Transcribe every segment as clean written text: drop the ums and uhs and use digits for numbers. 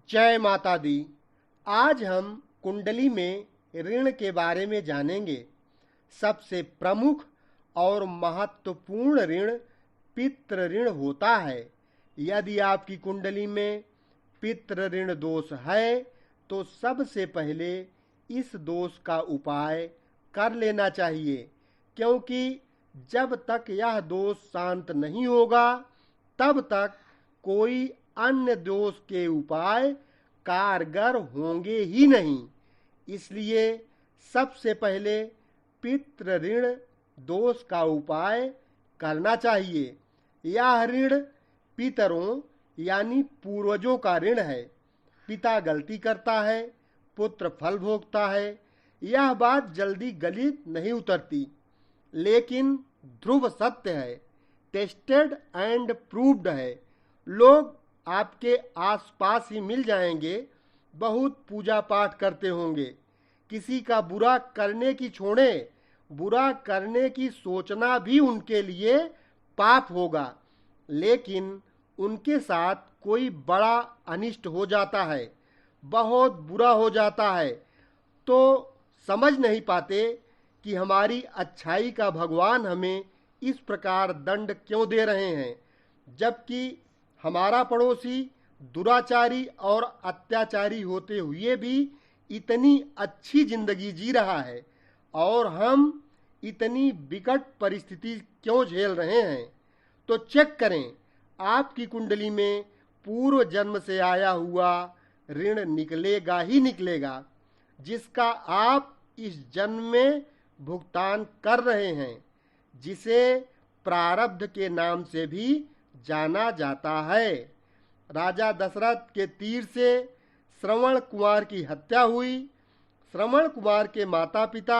जय माता दी। आज हम कुंडली में ऋण के बारे में जानेंगे। सबसे प्रमुख और महत्वपूर्ण ऋण पितृ ऋण होता है। यदि आपकी कुंडली में पितृ ऋण दोष है तो सबसे पहले इस दोष का उपाय कर लेना चाहिए, क्योंकि जब तक यह दोष शांत नहीं होगा तब तक कोई अन्य दोष के उपाय कारगर होंगे ही नहीं। इसलिए सबसे पहले पितृ ऋण दोष का उपाय करना चाहिए। यह ऋण पितरों यानी पूर्वजों का ऋण है। पिता गलती करता है, पुत्र फल भोगता है। यह बात जल्दी गली नहीं उतरती, लेकिन ध्रुव सत्य है, टेस्टेड एंड प्रूव्ड है। लोग आपके आसपास ही मिल जाएंगे, बहुत पूजा पाठ करते होंगे, किसी का बुरा करने की छोड़े, बुरा करने की सोचना भी उनके लिए पाप होगा। लेकिन उनके साथ कोई बड़ा अनिष्ट हो जाता है, बहुत बुरा हो जाता है, तो समझ नहीं पाते कि हमारी अच्छाई का भगवान हमें इस प्रकार दंड क्यों दे रहे हैं, जबकि हमारा पड़ोसी दुराचारी और अत्याचारी होते हुए भी इतनी अच्छी जिंदगी जी रहा है और हम इतनी विकट परिस्थिति क्यों झेल रहे हैं। तो चेक करें, आपकी कुंडली में पूर्व जन्म से आया हुआ ऋण निकलेगा ही निकलेगा, जिसका आप इस जन्म में भुगतान कर रहे हैं, जिसे प्रारब्ध के नाम से भी जाना जाता है। राजा दशरथ के तीर से श्रवण कुमार की हत्या हुई। श्रवण कुमार के माता पिता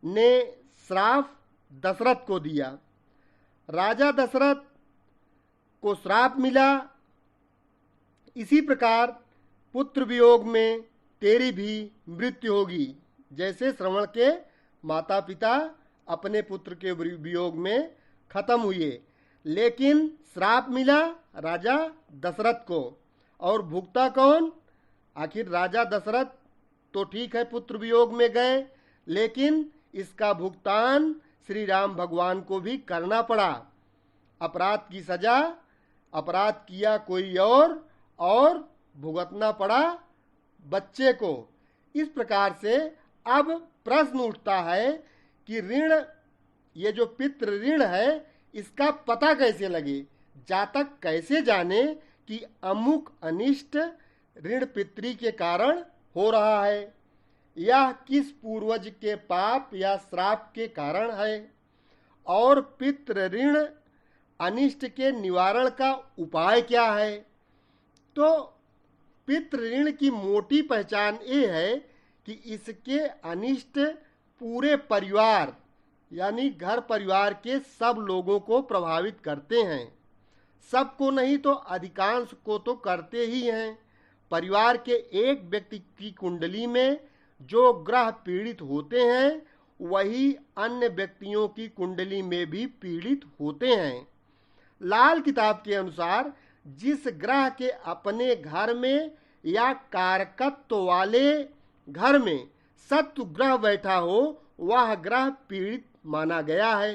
ने श्राप दशरथ को दिया। राजा दशरथ को श्राप मिला, इसी प्रकार पुत्र वियोग में तेरी भी मृत्यु होगी। जैसे श्रवण के माता पिता अपने पुत्र के वियोग में खत्म हुए, लेकिन श्राप मिला राजा दशरथ को। और भुगता कौन? आखिर राजा दशरथ तो ठीक है पुत्र वियोग में गए, लेकिन इसका भुगतान श्री राम भगवान को भी करना पड़ा। अपराध की सजा अपराध किया कोई और भुगतना पड़ा बच्चे को। इस प्रकार से अब प्रश्न उठता है कि ऋण, ये जो पितृ ऋण है, इसका पता कैसे लगे, जातक कैसे जाने कि अमुक अनिष्ट ऋण पितृ के कारण हो रहा है, यह किस पूर्वज के पाप या श्राप के कारण है, और पितृ ऋण अनिष्ट के निवारण का उपाय क्या है। तो पितृ ऋण की मोटी पहचान ये है कि इसके अनिष्ट पूरे परिवार यानी घर परिवार के सब लोगों को प्रभावित करते हैं। सबको नहीं तो अधिकांश को तो करते ही हैं। परिवार के एक व्यक्ति की कुंडली में जो ग्रह पीड़ित होते हैं, वही अन्य व्यक्तियों की कुंडली में भी पीड़ित होते हैं। लाल किताब के अनुसार जिस ग्रह के अपने घर में या कारकत्व वाले घर में शत्रु ग्रह बैठा हो, वह ग्रह पीड़ित माना गया है।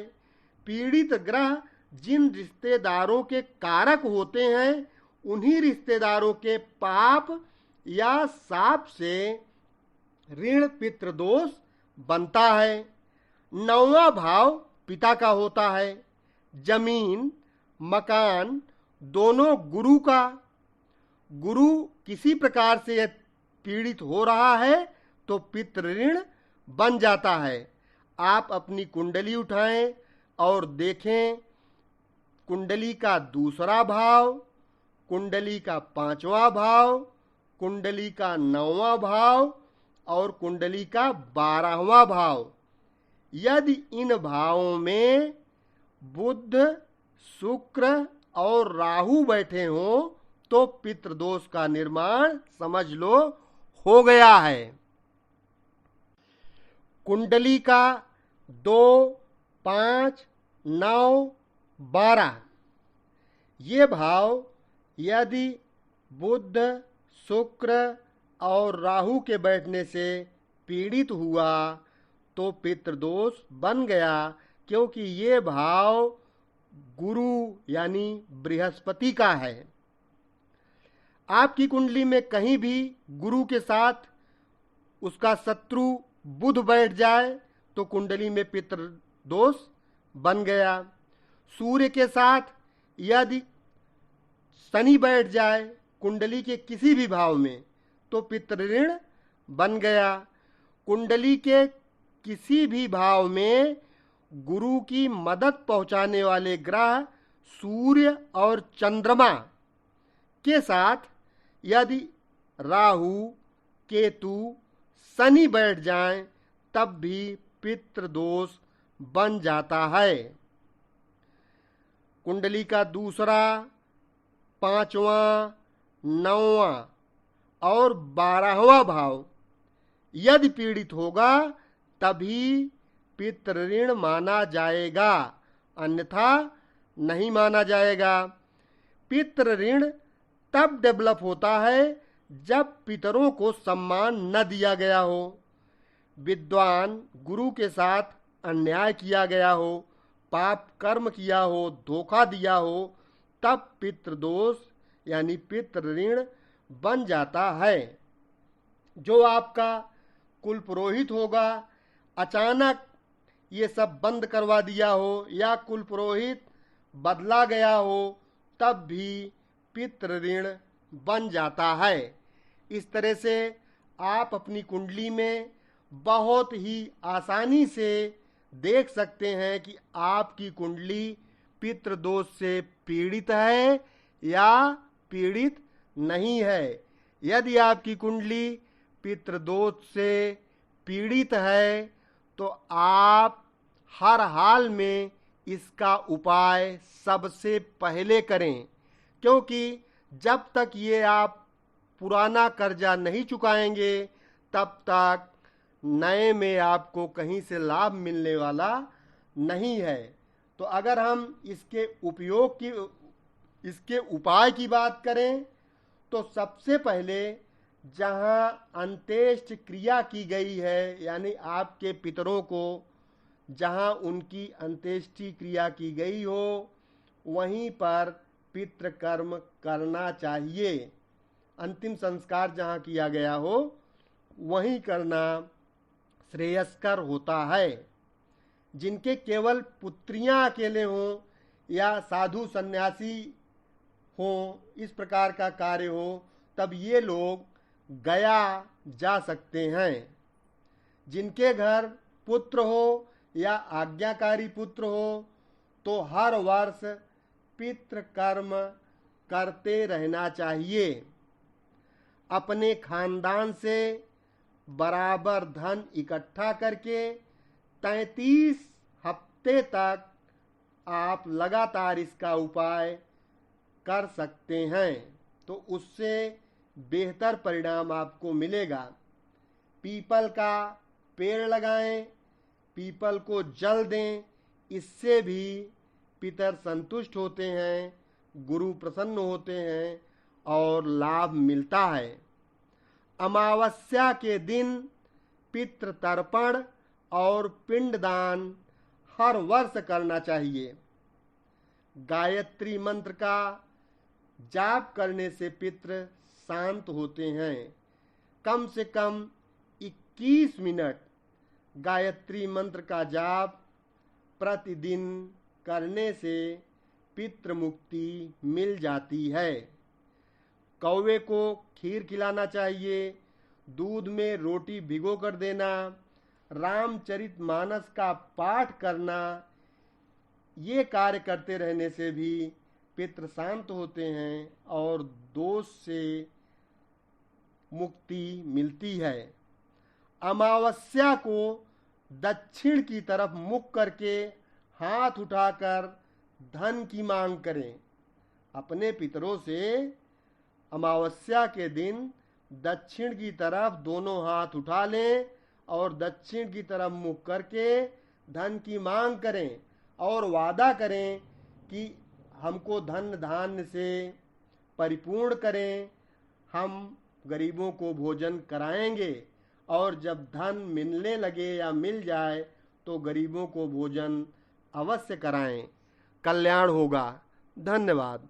पीड़ित ग्रह जिन रिश्तेदारों के कारक होते हैं, उन्हीं रिश्तेदारों के पाप या शाप से ऋण पितृदोष बनता है। 9वां भाव पिता का होता है। जमीन मकान दोनों गुरु का। गुरु किसी प्रकार से पीड़ित हो रहा है तो पितृ ऋण बन जाता है। आप अपनी कुंडली उठाएं और देखें, कुंडली का दूसरा भाव, कुंडली का 5वां भाव, कुंडली का 9वां भाव और कुंडली का 12वां भाव। यदि इन भावों में बुध, शुक्र और राहु बैठे हों तो पितृदोष का निर्माण समझ लो हो गया है। कुंडली का 2, 5, 9, 12 ये भाव यदि बुध, शुक्र और राहु के बैठने से पीड़ित हुआ तो पितृदोष बन गया, क्योंकि ये भाव गुरु यानी बृहस्पति का है। आपकी कुंडली में कहीं भी गुरु के साथ उसका शत्रु बुध बैठ जाए तो कुंडली में पितृदोष बन गया। सूर्य के साथ यदि शनि बैठ जाए कुंडली के किसी भी भाव में तो पितृऋण बन गया। कुंडली के किसी भी भाव में गुरु की मदद पहुंचाने वाले ग्रह सूर्य और चंद्रमा के साथ यदि राहु, केतु, शनि बैठ जाएं तब भी पितृदोष बन जाता है। कुंडली का दूसरा, 5वां, 9वां और 12वां भाव यदि पीड़ित होगा तभी पितृऋण माना जाएगा, अन्यथा नहीं माना जाएगा। पितृऋण तब डेवलप होता है जब पितरों को सम्मान न दिया गया हो, विद्वान गुरु के साथ अन्याय किया गया हो, पाप कर्म किया हो, धोखा दिया हो, तब पितृदोष यानी पितृऋण बन जाता है। जो आपका कुल पुरोहित होगा, अचानक ये सब बंद करवा दिया हो या कुल पुरोहित बदला गया हो तब भी पितृऋण बन जाता है। इस तरह से आप अपनी कुंडली में बहुत ही आसानी से देख सकते हैं कि आपकी कुंडली पितृदोष से पीड़ित है या पीड़ित नहीं है। यदि आपकी कुंडली पितृदोष से पीड़ित है तो आप हर हाल में इसका उपाय सबसे पहले करें, क्योंकि जब तक ये आप पुराना कर्जा नहीं चुकाएंगे तब तक नए में आपको कहीं से लाभ मिलने वाला नहीं है। तो अगर हम इसके उपाय की बात करें तो सबसे पहले जहां अंत्येष्टि क्रिया की गई है, यानी आपके पितरों को जहां उनकी अंत्येष्टि क्रिया की गई हो वहीं पर पितृकर्म करना चाहिए। अंतिम संस्कार जहां किया गया हो वहीं करना श्रेयस्कर होता है। जिनके केवल पुत्रियां अकेले हों या साधु सन्यासी हों, इस प्रकार का कार्य हो, तब ये लोग गया जा सकते हैं। जिनके घर पुत्र हो या आज्ञाकारी पुत्र हो तो हर वर्ष पितृकर्म करते रहना चाहिए। अपने खानदान से बराबर धन इकट्ठा करके 33 हफ्ते तक आप लगातार इसका उपाय कर सकते हैं, तो उससे बेहतर परिणाम आपको मिलेगा। पीपल का पेड़ लगाएं, पीपल को जल दें, इससे भी पितर संतुष्ट होते हैं, गुरु प्रसन्न होते हैं और लाभ मिलता है। अमावस्या के दिन पितृ तर्पण और पिंडदान हर वर्ष करना चाहिए। गायत्री मंत्र का जाप करने से पितृ शांत होते हैं। कम से कम 21 मिनट गायत्री मंत्र का जाप प्रतिदिन करने से पितृ मुक्ति मिल जाती है। कौवे को खीर खिलाना चाहिए, दूध में रोटी भिगो कर देना, रामचरितमानस का पाठ करना, ये कार्य करते रहने से भी पितृ शांत होते हैं और दोष से मुक्ति मिलती है। अमावस्या को दक्षिण की तरफ मुख करके हाथ उठाकर धन की मांग करें। अपने पितरों से अमावस्या के दिन दक्षिण की तरफ दोनों हाथ उठा लें और दक्षिण की तरफ मुख करके धन की मांग करें और वादा करें कि हमको धन धान्य से परिपूर्ण करें, हम गरीबों को भोजन कराएंगे और जब धन मिलने लगे या मिल जाए तो गरीबों को भोजन अवश्य कराएं। कल्याण होगा। धन्यवाद।